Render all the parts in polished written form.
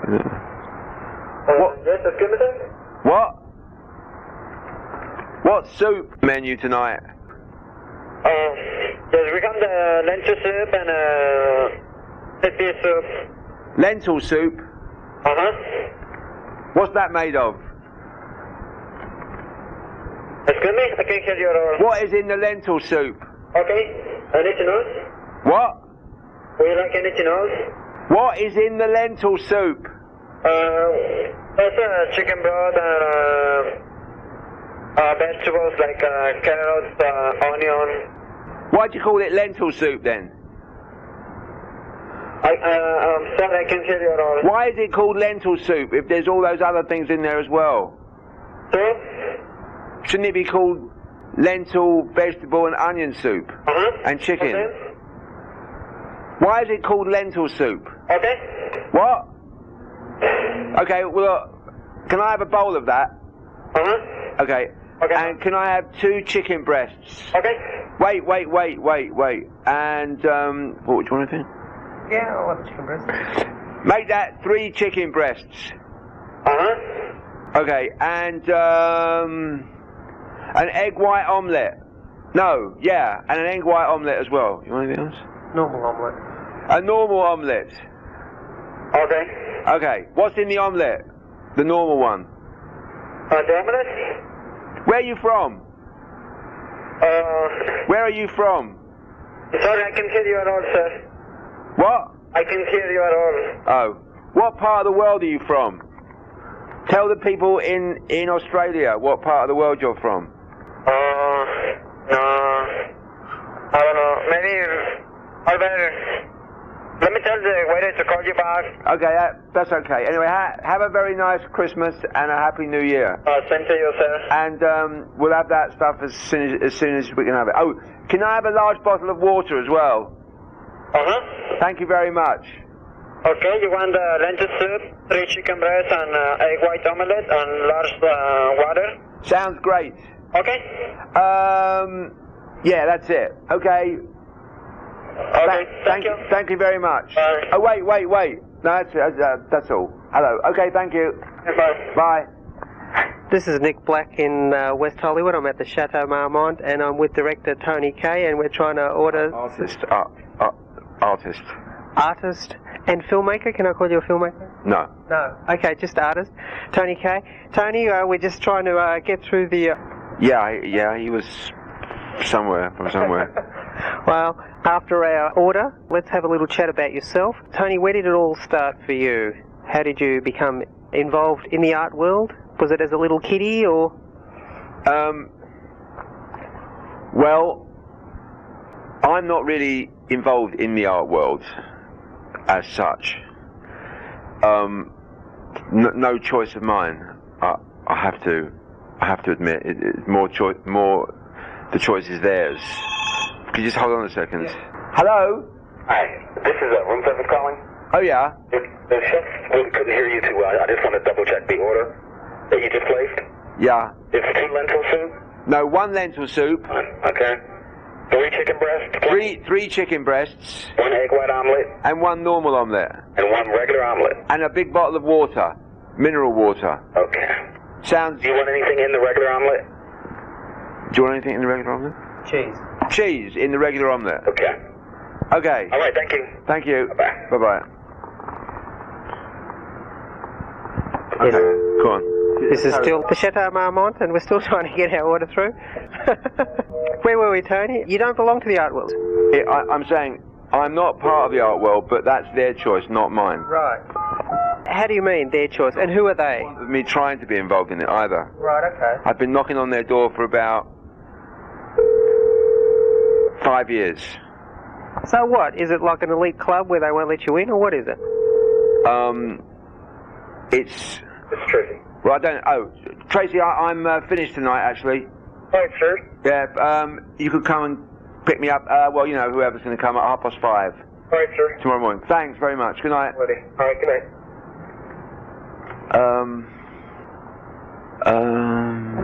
What? Yes, excuse me, sir? What? What soup menu tonight? Yes, we got the lentil soup and pea soup. Lentil soup? Uh-huh. What's that made of? Excuse me, I can't hear you at all. What is in the lentil soup? Okay, anything else? What? Would you like anything else? What is in the lentil soup? There's chicken broth and vegetables like carrots, onion. Why'd you call it lentil soup then? I'm sorry, I can't hear you at all. Why is it called lentil soup if there's all those other things in there as well? Sir? Shouldn't it be called lentil, vegetable and onion soup? Uh-huh. And chicken? Okay. Why is it called lentil soup? Okay. What? Okay, well, can I have a bowl of that? Uh-huh. Okay. Okay. And can I have 2 chicken breasts? Okay. Wait. And, what do you want to do? Yeah, I'll have a chicken breast. Make that 3 chicken breasts. Uh-huh. Okay, and, an egg white omelette. No, yeah, and an egg white omelette as well. You want anything else? Normal omelette. A normal omelette. Okay. Okay, what's in the omelette? The normal one. The omelette? Where are you from? Where are you from? Sorry, I can't hear you at all, sir. What? I can't hear you at all. Oh. What part of the world are you from? Tell the people in Australia what part of the world you're from. No. I don't know. Maybe I better. Let me tell the waiter to call you back. Okay, that's okay. Anyway, have a very nice Christmas and a Happy New Year. Same to you, sir. And we'll have that stuff as soon as we can have it. Oh, can I have a large bottle of water as well? Uh-huh. Thank you very much. Okay, you want lentil soup, 3 chicken breasts and egg white omelette and large water? Sounds great. Okay. Yeah, that's it. Okay. Okay, thank you. Thank you very much. Bye. Oh, wait. No, that's all. Hello. Okay, thank you. Bye. Bye. This is Nick Black in West Hollywood. I'm at the Chateau Marmont and I'm with director Tony Kaye and we're trying to order... Artist. Artist and filmmaker. Can I call you a filmmaker? No. No. Okay, just artist. Tony Kaye. Tony, we're just trying to get through the... Yeah, he was from somewhere. Well, after our order, let's have a little chat about yourself. Tony, where did it all start for you? How did you become involved in the art world? Was it as a little kiddie or...? Well, I'm not really involved in the art world as such. No choice of mine. I have to admit, it's more the choice is theirs. Could you just hold on a second? Yeah. Hello? Hi, this is room service calling. Oh yeah? The chef couldn't hear you too well. I just want to double check the order that you just placed. Yeah. It's 2 lentil soup? No, 1 lentil soup. Okay. 3 chicken breasts? 3 chicken breasts. 1 egg white omelette? And 1 normal omelette. And 1 regular omelette? And a big bottle of water. Mineral water. Okay. Sounds... Do you want anything in the regular omelette? Do you want anything in the regular omelette? Cheese. Cheese in the regular omelette. Okay. Okay. All right, thank you. Thank you. Bye-bye. Bye-bye. Okay, go on. This is still the Chateau Marmont and we're still trying to get our order through. Where were we, Tony? You don't belong to the art world. I'm saying I'm not part of the art world, but that's their choice, not mine. Right. How do you mean, their choice? And who are they? Me trying to be involved in it either. Right, okay. I've been knocking on their door for about 5 years. So what? Is it like an elite club where they won't let you in, or what is it? It's Tracy. well, I don't. Oh, Tracy, I'm finished tonight actually. Hi, sir. Yeah. You could come and pick me up. Well, you know, whoever's going to come at 5:30 All right, sir. tomorrow morning. Thanks very much. Good night. Ready. All right, good night.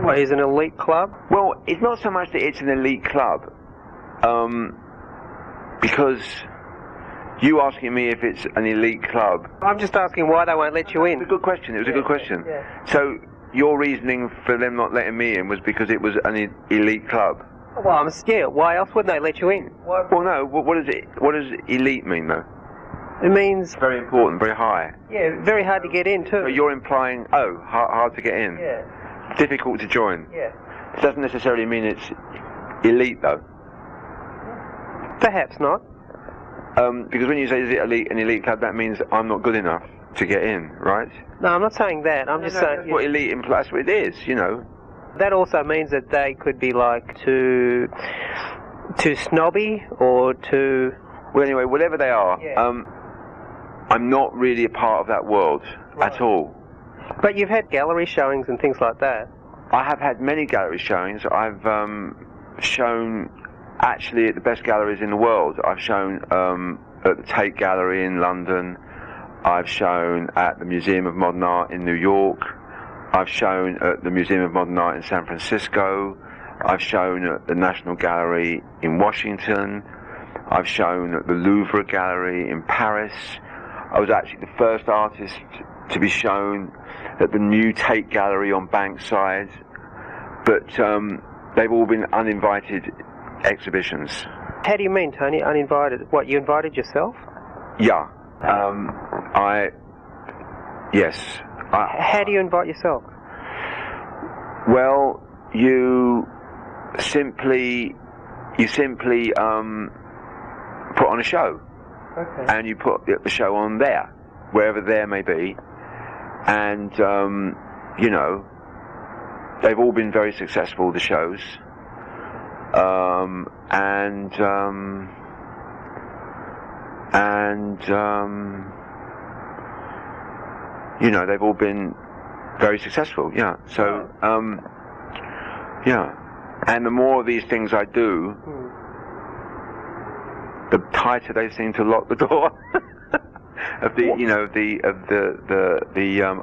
What, is an elite club? Well, it's not so much that it's an elite club, because You asking me if it's an elite club? I'm just asking why they won't let you in. It's a good question. It was a good question. Yeah. So your reasoning for them not letting me in was because it was an elite club? Well, I'm scared. Why else would they let you in? Well, no. What does elite mean, though? It means... Very important, very high. Yeah, very hard to get in, too. So you're implying, hard to get in. Yeah. Difficult to join. Yeah. It doesn't necessarily mean it's elite, though. Perhaps not. Because when you say is it an elite club, that means I'm not good enough to get in, right? No, I'm not saying that. I'm just saying... That's what elite implies. That's what it is, you know. That also means that they could be like too snobby or too... Well, anyway, whatever they are, I'm not really a part of that world at all. But you've had gallery showings and things like that. I have had many gallery showings. I've shown actually at the best galleries in the world. I've shown at the Tate Gallery in London. I've shown at the Museum of Modern Art in New York. I've shown at the Museum of Modern Art in San Francisco. I've shown at the National Gallery in Washington. I've shown at the Louvre Gallery in Paris. I was actually the first artist to be shown at the new Tate Gallery on Bankside. But they've all been uninvited exhibitions. How do you mean, Tony, uninvited? What, you invited yourself? Yeah. Yes. How do you invite yourself? Well, you simply put on a show. Okay. And you put the show on there, wherever there may be. And, you know, they've all been very successful, the shows. You know, they've all been very successful, yeah. So, yeah. And the more of these things I do, the tighter they seem to lock the door of the, you know, the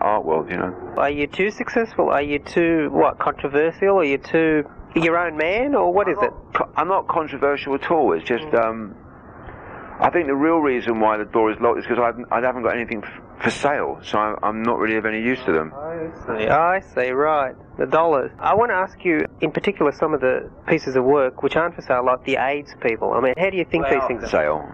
art world, you know. Are you too successful? Are you too, controversial? Are you too your own man, or what is it? I'm not controversial at all. It's just, I think the real reason why the door is locked is because I haven't got anything for sale, so I'm not really of any use to them. I see, right. The dollars. I want to ask you, in particular, some of the pieces of work which aren't for sale, like the AIDS people. I mean, how do you think these things are? For sale.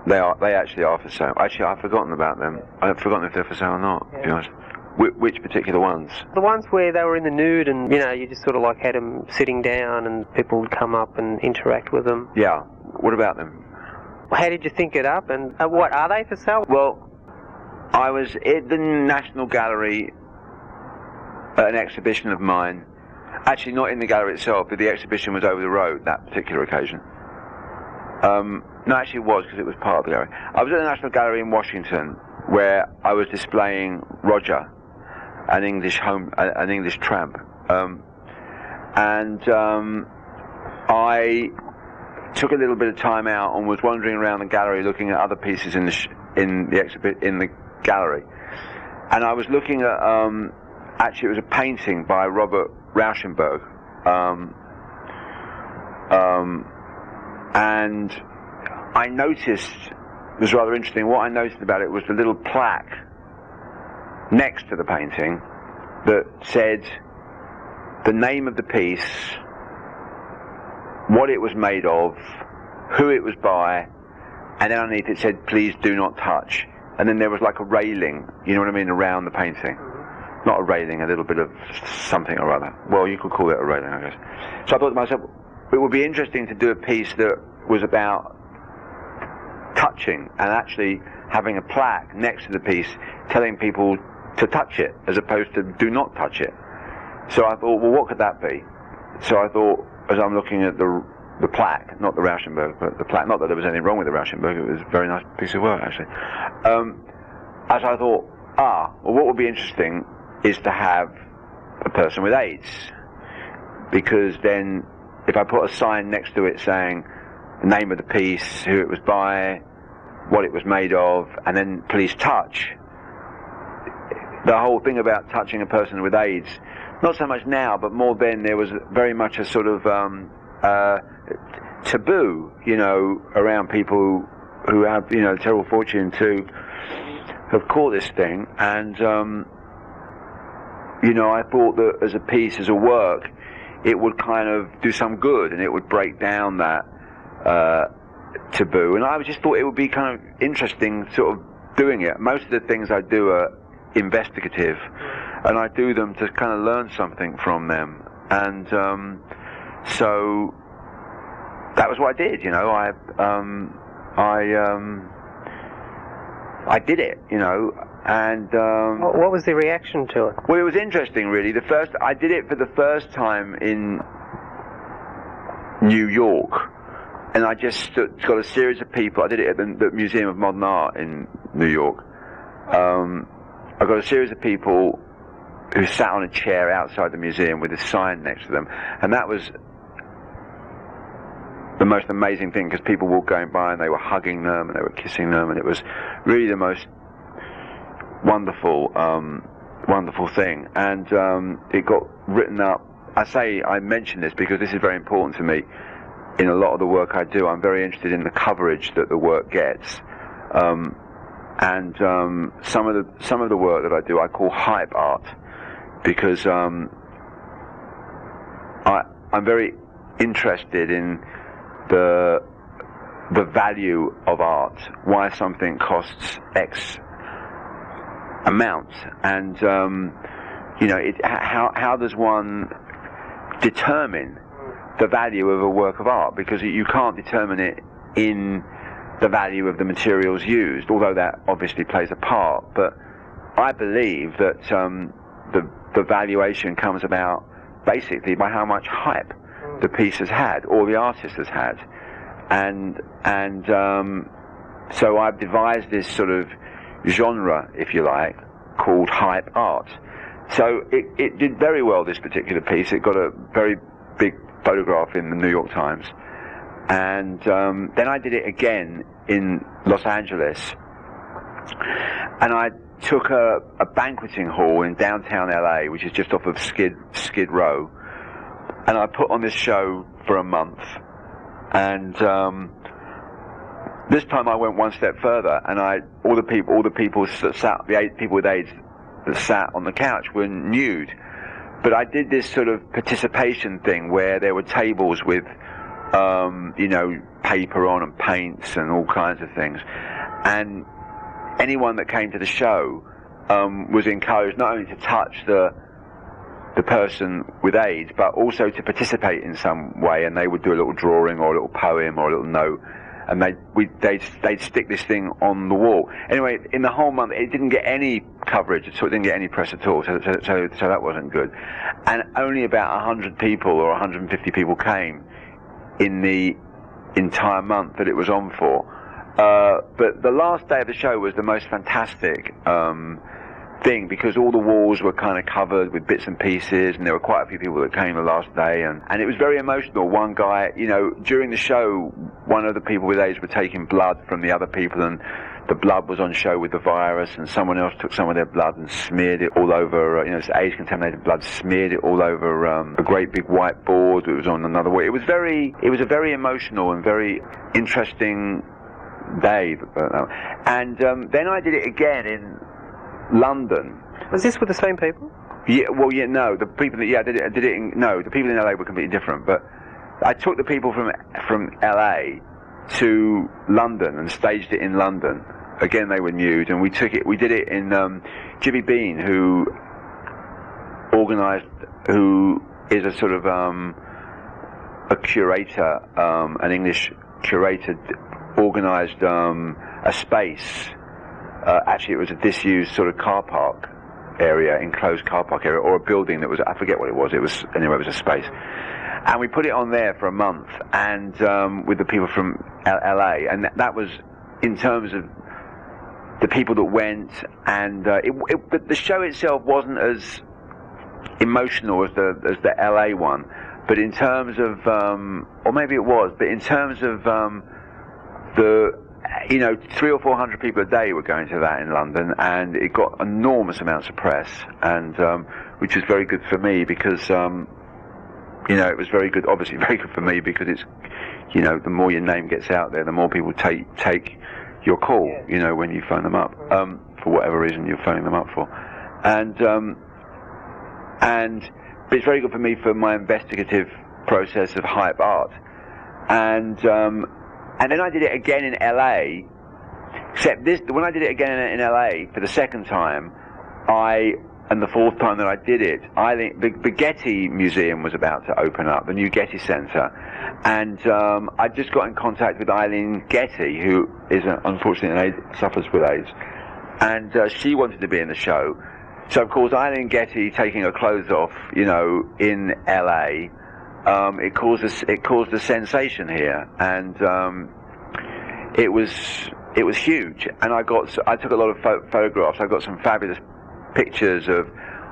They actually are for sale. Actually, I've forgotten about them. I've forgotten if they're for sale or not, to be honest. Which particular ones? The ones where they were in the nude and, you know, you just sort of like had them sitting down and people would come up and interact with them. Yeah. What about them? How did you think it up, and what, are they for sale? Well, I was at the National Gallery at an exhibition of mine. Actually, not in the gallery itself, but the exhibition was over the road that particular occasion. No, actually it was, because it was part of the gallery. I was at the National Gallery in Washington, where I was displaying Roger, an English tramp. I took a little bit of time out and was wandering around the gallery looking at other pieces in the gallery, and I was looking at actually it was a painting by Robert Rauschenberg, and I noticed, it was rather interesting, what I noticed about it was the little plaque next to the painting that said the name of the piece, what it was made of, who it was by, and then underneath it said, please do not touch. And then there was like a railing, you know what I mean, around the painting. Not a railing, a little bit of something or other. Well, you could call it a railing, I guess. So I thought to myself, it would be interesting to do a piece that was about touching and actually having a plaque next to the piece telling people to touch it as opposed to do not touch it. So I thought, well, what could that be? So I thought, as I'm looking at the plaque, not the Rauschenberg, but the plaque, not that there was anything wrong with the Rauschenberg, it was a very nice piece of work actually. As I thought, well, what would be interesting is to have a person with AIDS, because then if I put a sign next to it saying the name of the piece, who it was by, what it was made of, and then please touch, the whole thing about touching a person with AIDS, not so much now, but more then, there was very much a sort of taboo, you know, around people who have, you know, terrible fortune to have caught this thing, and you know, I thought that as a piece, as a work, it would kind of do some good, and it would break down that taboo. And I just thought it would be kind of interesting, sort of doing it. Most of the things I do are investigative, and I do them to kind of learn something from them. And so that was what I did. You know, I did it. You know. And what was the reaction to it? Well, it was interesting, really. I did it for the first time in New York, and I just got a series of people. I did it at the Museum of Modern Art in New York. I got a series of people who sat on a chair outside the museum with a sign next to them, and that was the most amazing thing, because people were going by and they were hugging them and they were kissing them, and it was really the most wonderful thing. And it got written up. I mention this because this is very important to me in a lot of the work I do. I'm very interested in the coverage that the work gets, and some of the work that I do I call hype art, because I'm very interested in the value of art, why something costs X amount, and you know, how does one determine the value of a work of art? Because you can't determine it in the value of the materials used, although that obviously plays a part. But I believe that the valuation comes about basically by how much hype the piece has had, or the artist has had, and so I've devised this sort of genre, if you like, called hype art. So it did very well, this particular piece. It got a very big photograph in the New York Times, and then I did it again in Los Angeles, and I took a banqueting hall in downtown LA, which is just off of Skid Row, and I put on this show for a month, and this time I went one step further, and all the people that sat, the 8 people with AIDS that sat on the couch were nude. But I did this sort of participation thing where there were tables with, you know, paper on and paints and all kinds of things. And anyone that came to the show was encouraged not only to touch the person with AIDS, but also to participate in some way. And they would do a little drawing or a little poem or a little note, and they'd stick this thing on the wall. Anyway, in the whole month, it didn't get any coverage at all. It didn't get any press at all. So that wasn't good. And only about 100 people or 150 people came in the entire month that it was on for. But the last day of the show was the most fantastic thing, because all the walls were kind of covered with bits and pieces, and there were quite a few people that came the last day, and it was very emotional. One guy, you know, during the show, one of the people with AIDS were taking blood from the other people, and the blood was on show with the virus, and someone else took some of their blood and smeared it all over, you know, it's AIDS-contaminated blood, smeared it all over a great big white board. It was on another wall. It was a very emotional and very interesting day. And then I did it again in London. Was this with the same people? Yeah, well, yeah, no. The people that, I did it in, no, the people in LA were completely different. But I took the people from LA to London and staged it in London. Again, they were nude, and we did it in Jimmy Bean, who is a sort of a curator, an English curator, organised a space. Actually, it was a disused sort of car park area, enclosed car park area, or a building that was, I forget what it was. It was a space. And we put it on there for a month, and with the people from LA, and that was in terms of the people that went, and the show itself wasn't as emotional as the LA one, but in terms of, or maybe it was, but in terms of you know, 300 or 400 people a day were going to that in London, and it got enormous amounts of press, and which was very good for me, because you know, it was very good, obviously very good for me, because it's you know, the more your name gets out there, the more people take your call, you know, when you phone them up, for whatever reason you're phoning them up for. But it's very good for me for my investigative process of hype art. And then I did it again in LA, except when I did it again in LA for the second time, and the fourth time that I did it, I think the Getty Museum was about to open up, the new Getty Center, and I just got in contact with Eileen Getty, who is unfortunately suffers with AIDS, and she wanted to be in the show. So of course Eileen Getty taking her clothes off, you know, in LA, it caused a sensation here, and it was huge. And I took a lot of photographs. I got some fabulous pictures of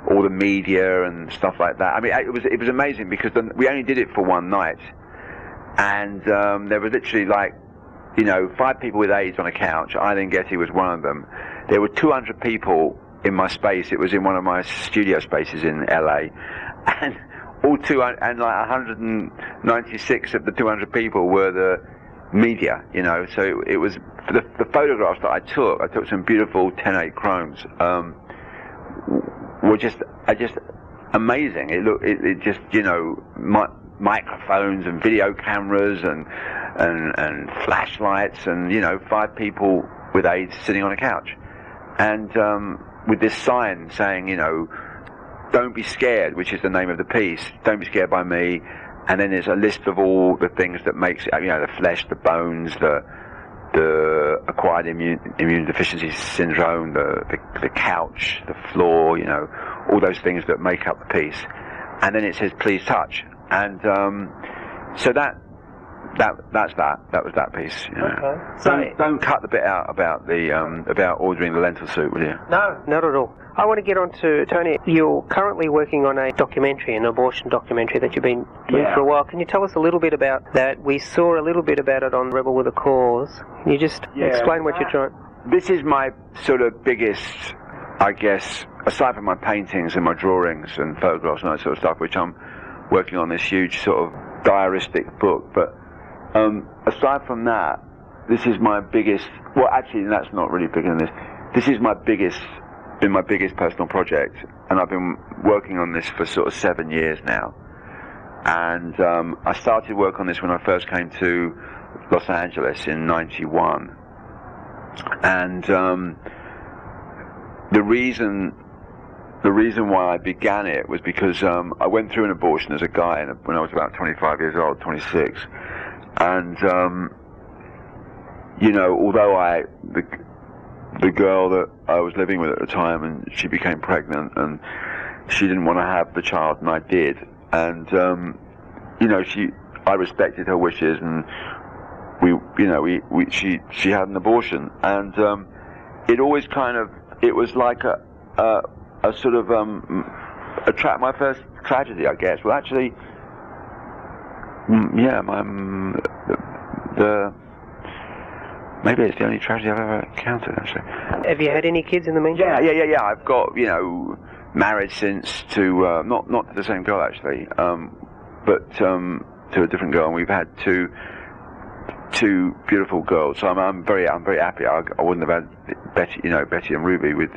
all the media and stuff like that. I mean, it was amazing because we only did it for one night, and there was literally, like, you know, 5 people with AIDS on a couch. Eileen Getty was one of them. There were 200 people in my space. It was in one of my studio spaces in LA, and like 196 of the 200 people were the media, you know. So it was for the photographs that I took some beautiful 10:8 chromes. Were just amazing. It just, you know, microphones and video cameras and flashlights, and, you know, 5 people with AIDS sitting on a couch, and with this sign saying, you know, "Don't be scared," which is the name of the piece. Don't be scared by me. And then there's a list of all the things that makes, you know, the flesh, the bones, the acquired immune deficiency syndrome, the couch, the floor, you know, all those things that make up the piece. And then it says, "Please touch." And so that was that piece. You know. Okay. So don't cut the bit out about ordering the lentil soup, will you? No, not at all. I want to get on to, Tony, you're currently working on a documentary, an abortion documentary that you've been doing for a while. Can you tell us a little bit about that? We saw a little bit about it on Rebel with a Cause. Can you just explain what you're trying? This is my sort of biggest, I guess, aside from my paintings and my drawings and photographs and that sort of stuff, which I'm working on this huge sort of diaristic book, but aside from that, this is my biggest, well, actually that's not really bigger than this. This is been my biggest personal project, and I've been working on this for sort of 7 years now. And I started work on this when I first came to Los Angeles in '91. And the reason why I began it was because I went through an abortion as a guy when I was about 25 years old, 26. And you know, although the girl that I was living with at the time, and she became pregnant, and she didn't want to have the child, and I did. And you know, I respected her wishes, and she had an abortion, and it always it was like a sort of my first tragedy, I guess. Well, actually, maybe it's the only tragedy I've ever encountered, actually. Have you had any kids in the meantime? Yeah. I've got, you know, married since to not to the same girl, actually, but to a different girl, and we've had two beautiful girls. So I'm very happy. I wouldn't have had Betty and Ruby with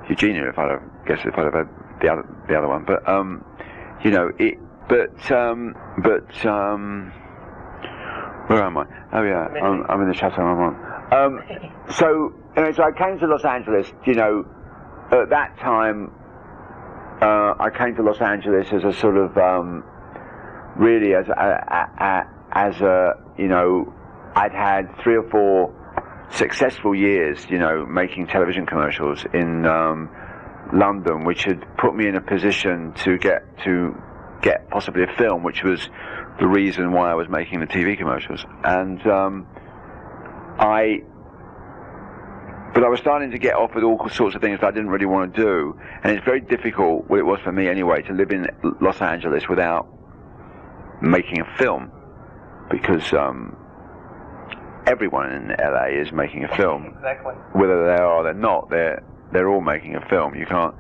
Eugenia if I'd have had the other one. But you know it. Where am I? Oh yeah, I'm in the Chateau Marmont. So I came to Los Angeles. You know, at that time, I came to Los Angeles as a sort of really as a you know, I'd had 3 or 4 successful years, you know, making television commercials in London, which had put me in a position to get possibly a film, which was the reason why I was making the TV commercials. And but I was starting to get offered all sorts of things that I didn't really want to do, and it's very difficult, well, it was for me anyway, to live in Los Angeles without making a film, because everyone in LA is making a film. Exactly. Whether they are or they're not, they're all making a film. You can't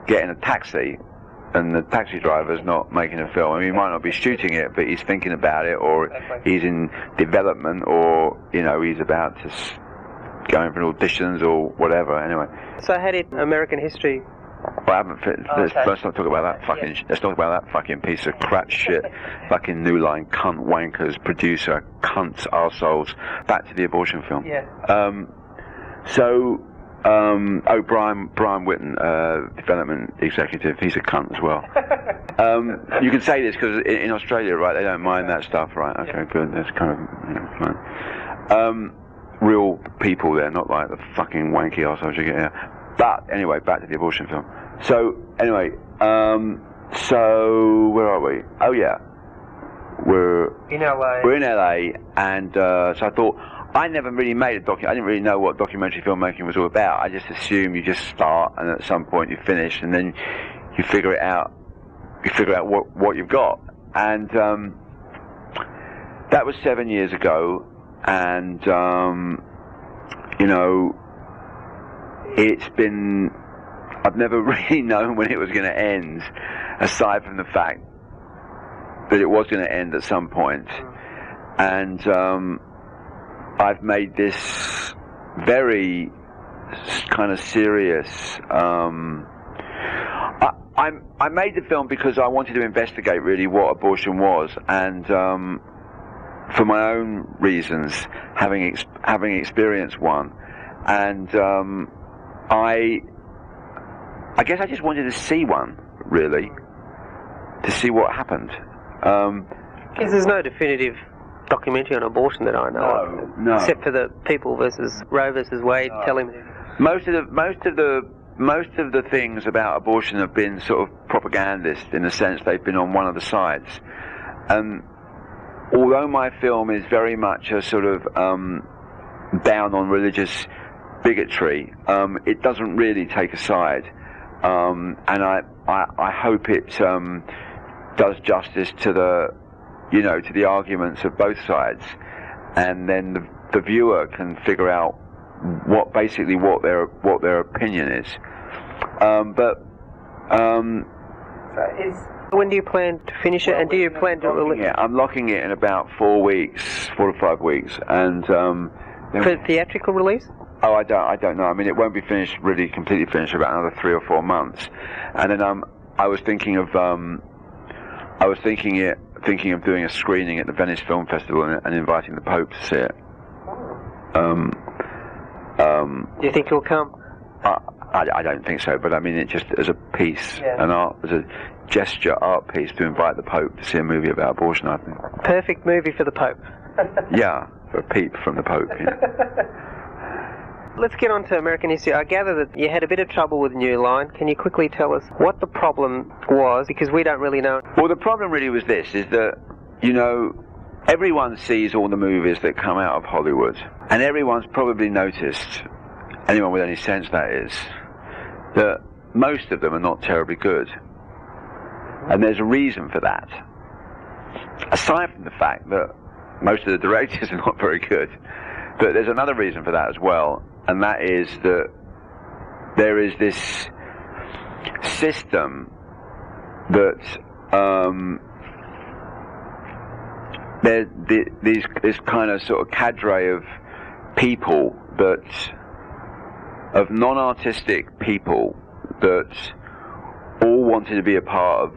get in a taxi and the taxi driver's not making a film. I mean, he might not be shooting it, but he's thinking about it, or he's in development, or he's about to going for auditions or whatever. Anyway. So how did American History? Well, I haven't. Let's not talk about that fucking. Let's talk about that fucking piece of crap shit. Fucking New Line cunt wankers, producer cunts, arseholes. Back to the abortion film. Yeah. Brian Whitten, development executive. He's a cunt as well. You can say this because in Australia, right, they don't mind that stuff, right? Okay, good. That's kind of fine. Real people there, not like the fucking wanky arseholes you get here. But anyway, back to the abortion film. So anyway, so where are we? Oh yeah, we're in LA. We're in LA, and so I thought I never really made a documentary. I didn't really know what documentary filmmaking was all about. I just assumed you just start, and at some point you finish, and then you figure it out. You figure out what you've got, and that was 7 years ago, and it's been, I've never really known when it was going to end, aside from the fact that it was going to end at some point. And I've made this very kind of serious, I made the film because I wanted to investigate really what abortion was, and for my own reasons, having experienced one, and I guess I just wanted to see one, really, to see what happened. Because there's no definitive documentary on abortion that I know of, no. Except for the People versus Roe versus Wade. Tell him. Most of the things about abortion have been sort of propagandist, in the sense they've been on one of the sides. And although my film is very much a sort of down on religious bigotry, it doesn't really take a side, and I hope it does justice to the arguments of both sides, and then the viewer can figure out what their opinion is. When do you plan to finish it, and do you plan to release it? I'm locking it in about 4 to 5 weeks, and for theatrical release? Oh, I don't know. I mean, it won't be completely finished for about another 3 or 4 months. And then I was thinking of doing a screening at the Venice Film Festival and inviting the Pope to see it. Do you think he'll come? I don't think so, but I mean, it just as a piece, an art, as a gesture, art piece to invite the Pope to see a movie about abortion, I think. Perfect movie for the Pope. Yeah, for a peep from the Pope. Let's get on to American History. I gather that you had a bit of trouble with New Line. Can you quickly tell us what the problem was? Because we don't really know. Well, the problem really was this, is that, everyone sees all the movies that come out of Hollywood, and everyone's probably noticed, anyone with any sense that is, that most of them are not terribly good. And there's a reason for that. Aside from the fact that most of the directors are not very good, but there's another reason for that as well, and that is that there is this system that there's this kind of sort of cadre of people of non-artistic people that all wanted to be a part of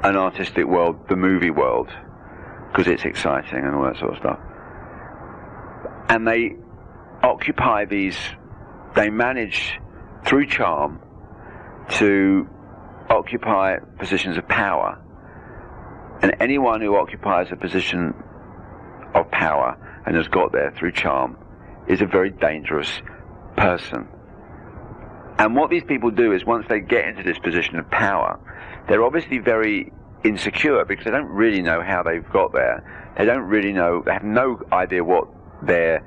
an artistic world, the movie world, because it's exciting and all that sort of stuff. And they manage through charm to occupy positions of power. And anyone who occupies a position of power and has got there through charm is a very dangerous person. And what these people do is, once they get into this position of power, they're obviously very insecure because they don't really know how they've got there. They don't really know, they have no idea what they're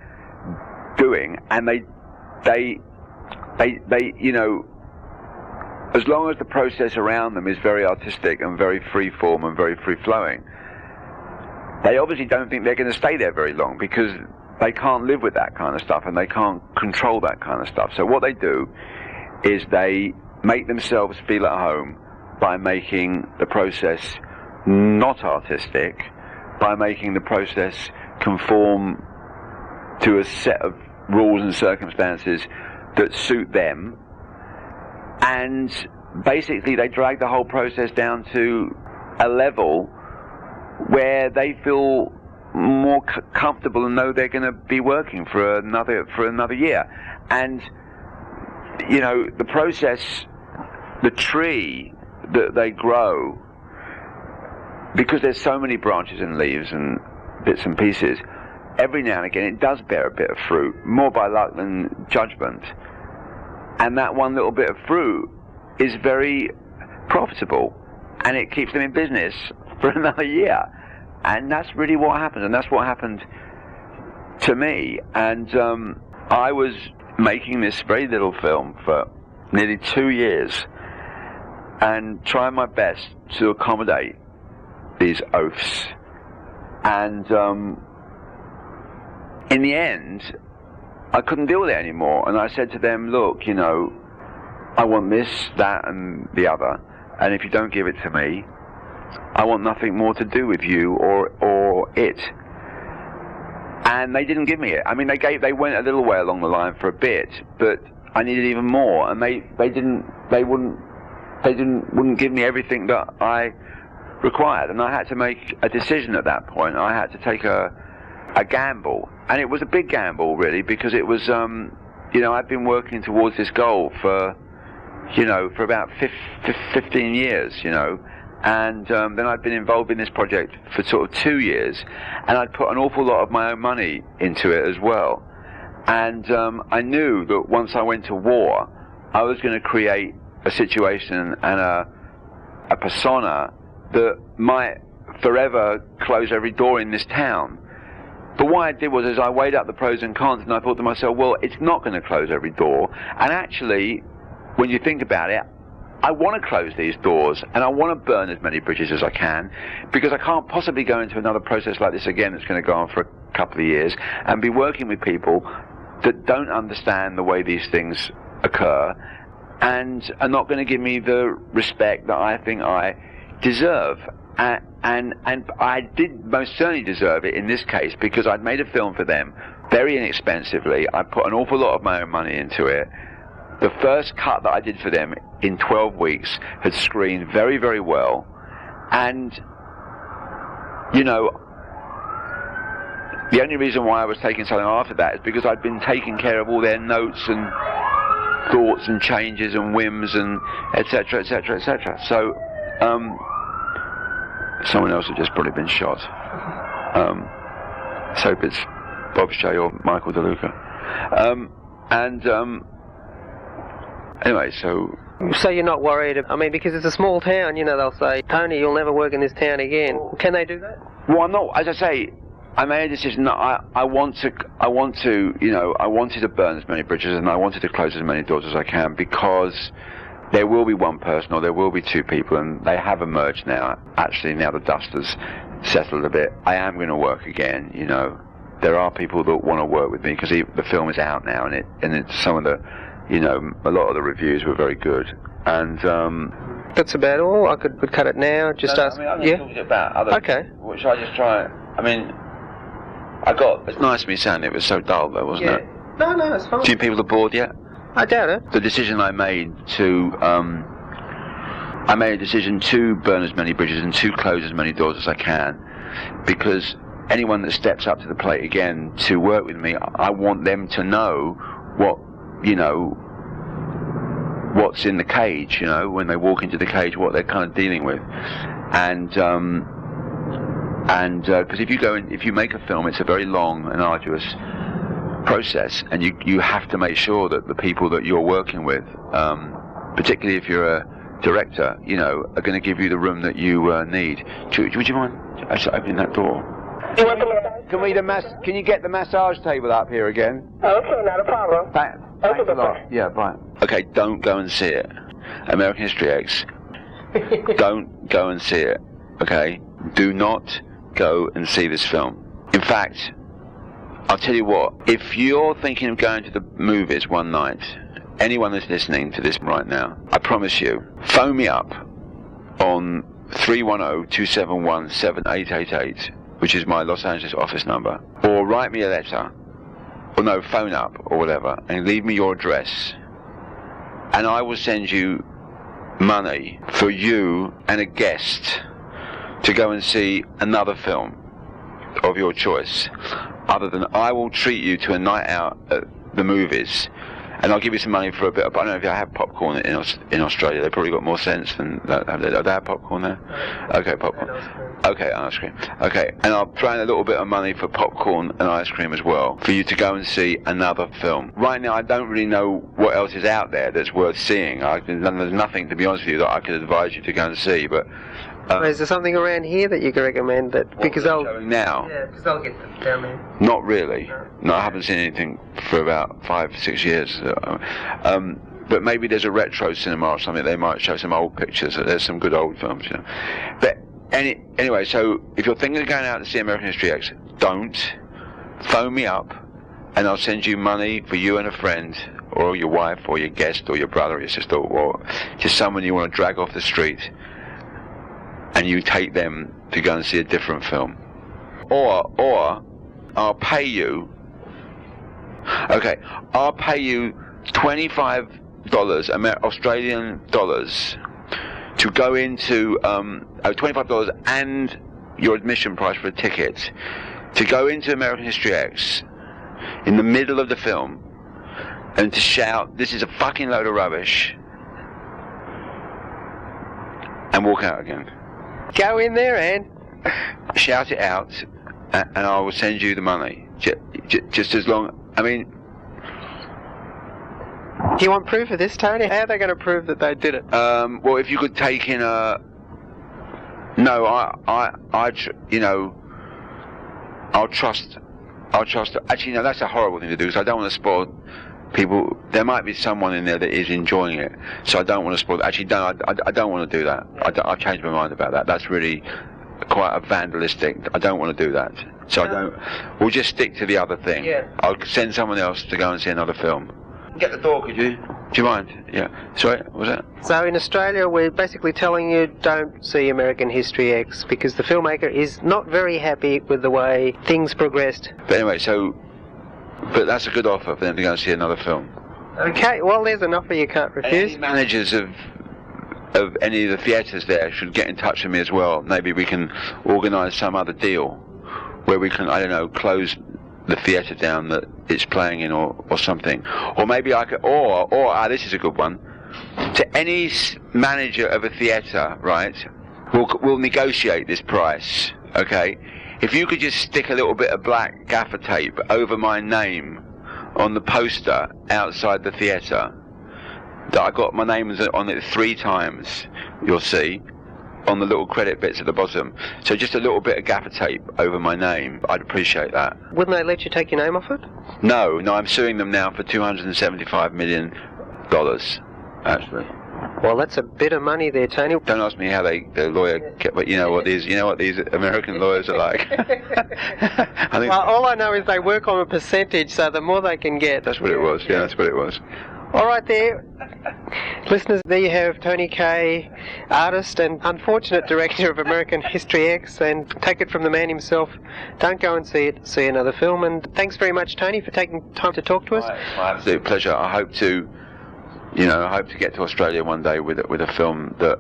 doing, and they as long as the process around them is very artistic and very free form and very free flowing, they obviously don't think they're going to stay there very long, because they can't live with that kind of stuff and they can't control that kind of stuff. So what they do is they make themselves feel at home by making the process not artistic, by making the process conform to a set of rules and circumstances that suit them, and basically they drag the whole process down to a level where they feel more comfortable and know they're going to be working for another year. And you know, the process, the tree that they grow, because there's so many branches and leaves and bits and pieces, every now and again it does bear a bit of fruit, more by luck than judgment. And that one little bit of fruit is very profitable, and it keeps them in business for another year. And that's really what happens, and that's what happened to me. And I was making this very little film for nearly 2 years and trying my best to accommodate these oafs. And in the end, I couldn't deal with it anymore. And I said to them, look, you know, I want this, that, and the other. And if you don't give it to me, I want nothing more to do with you or it. And they didn't give me it. I mean, they went a little way along the line for a bit, but I needed even more. And they wouldn't give me everything that I required. And I had to make a decision at that point. I had to take a gamble, and it was a big gamble, really, because it was, you know, I'd been working towards this goal for about 15 years, you know. And then I'd been involved in this project for sort of 2 years, and I'd put an awful lot of my own money into it as well. And I knew that once I went to war, I was going to create a situation and a persona that might forever close every door in this town. But what I did was I weighed up the pros and cons, and I thought to myself, well, it's not going to close every door. And actually, when you think about it, I want to close these doors, and I want to burn as many bridges as I can, because I can't possibly go into another process like this again that's going to go on for a couple of years and be working with people that don't understand the way these things occur and are not going to give me the respect that I think I deserve. And I did most certainly deserve it in this case, because I'd made a film for them very inexpensively. I put an awful lot of my own money into it. The first cut that I did for them in 12 weeks had screened very, very well. And, you know, the only reason why I was taking so long after that is because I'd been taking care of all their notes and thoughts and changes and whims and etc., etc., etc. So, someone else had just probably been shot. So hope it's Bob Shea or Michael DeLuca. Anyway, so you're not worried? I mean, because it's a small town, you know, they'll say, Tony, you'll never work in this town again. Can they do that? Well, I'm not. As I say, I made a decision that I want to, you know, I wanted to burn as many bridges and I wanted to close as many doors as I can, because there will be one person or there will be two people, and they have emerged now. Actually, now the dust has settled a bit. I am going to work again, you know. There are people that want to work with me, because the film is out now, and it's some of the, you know, a lot of the reviews were very good. And that's about all. I could cut it now. Just ask. I mean, I'm just talking about other. Okay. Which I just try. I mean, it's nice of me saying it was so dull, though, wasn't it? No, it's fine. Do you think people are bored yet? I doubt it. The decision I made to burn as many bridges and to close as many doors as I can, because anyone that steps up to the plate again to work with me, I want them to know what, you know, what's in the cage, you know, when they walk into the cage, what they're kind of dealing with. And because if you make a film, it's a very long and arduous process, and you have to make sure that the people that you're working with, particularly if you're a director, you know, are going to give you the room that you need. Would you mind opening that door? Can you get the massage table up here again? Okay, not a problem. Thanks a lot. Yeah, bye. Okay, don't go and see it. American History X. Don't go and see it. Okay? Do not go and see this film. In fact, I'll tell you what, if you're thinking of going to the movies one night, anyone that's listening to this right now, I promise you, phone me up on 310-271-7888, which is my Los Angeles office number, or write me a letter, or no, phone up or whatever, and leave me your address, and I will send you money for you and a guest to go and see another film of your choice, other than I will treat you to a night out at the movies, and I'll give you some money for a bit. But I don't know if I have popcorn in Australia. They've probably got more sense than that. Do they have popcorn there? Okay, popcorn. Okay, ice cream. Okay, and I'll throw in a little bit of money for popcorn and ice cream as well, for you to go and see another film. Right now, I don't really know what else is out there that's worth seeing. There's nothing, to be honest with you, that I could advise you to go and see, but... is there something around here that you can recommend that because they're showing now? Yeah, because I'll get them down there. Not really. No, I haven't seen anything for about 5-6 years. But maybe there's a retro cinema or something. They might show some old pictures. There's some good old films, you know. But anyway, so if you're thinking of going out to see American History X, don't. Phone me up, and I'll send you money for you and a friend, or your wife, or your guest, or your brother, or your sister, or just someone you want to drag off the street, and you take them to go and see a different film. Or I'll pay you, okay, I'll pay you $25 Australian dollars to go into, $25 and your admission price for a ticket to go into American History X in the middle of the film and to shout, "This is a fucking load of rubbish," and walk out again. Go in there and shout it out, and I will send you the money. Just as long. I mean, do you want proof of this, Tony? How are they going to prove that they did it? Well, if you could take in a. No, I'll trust. Actually, no, that's a horrible thing to do because I don't want to spoil people. There might be someone in there that is enjoying it, so I don't want to spoil. Actually, no, I don't want to do that. I've changed my mind about that. That's really quite a vandalistic. I don't want to do that. So I don't. We'll just stick to the other thing. Yeah. I'll send someone else to go and see another film. Get the door, could you? Do you mind? Yeah. Sorry, what was that? So in Australia, we're basically telling you don't see American History X because the filmmaker is not very happy with the way things progressed. But anyway, but that's a good offer for them to go and see another film. Okay, well, there's an offer you can't refuse. Any managers of any of the theatres there should get in touch with me as well. Maybe we can organise some other deal where we can, I don't know, close the theatre down that it's playing in or something. Or maybe I could, this is a good one. To any manager of a theatre, right, we'll negotiate this price, okay? If you could just stick a little bit of black gaffer tape over my name on the poster outside the theatre, that I got my name on it 3 times, you'll see, on the little credit bits at the bottom. So just a little bit of gaffer tape over my name. I'd appreciate that. Wouldn't they let you take your name off it? No, I'm suing them now for $275 million, actually. Well, that's a bit of money there, Tony. Don't ask me how the lawyer kept, but you know what these American lawyers are like. All I know is they work on a percentage, so the more they can get. That's what it was. Yeah, that's what it was. All right, there. Listeners, there you have Tony Kaye, artist and unfortunate director of American History X, and take it from the man himself. Don't go and see another film. And thanks very much, Tony, for taking time to talk to us. My absolute pleasure. I hope to get to Australia one day with a film that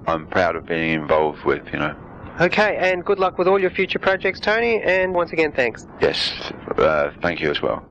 I'm proud of being involved with. Okay, and good luck with all your future projects, Tony. And once again, thanks. Yes, thank you as well.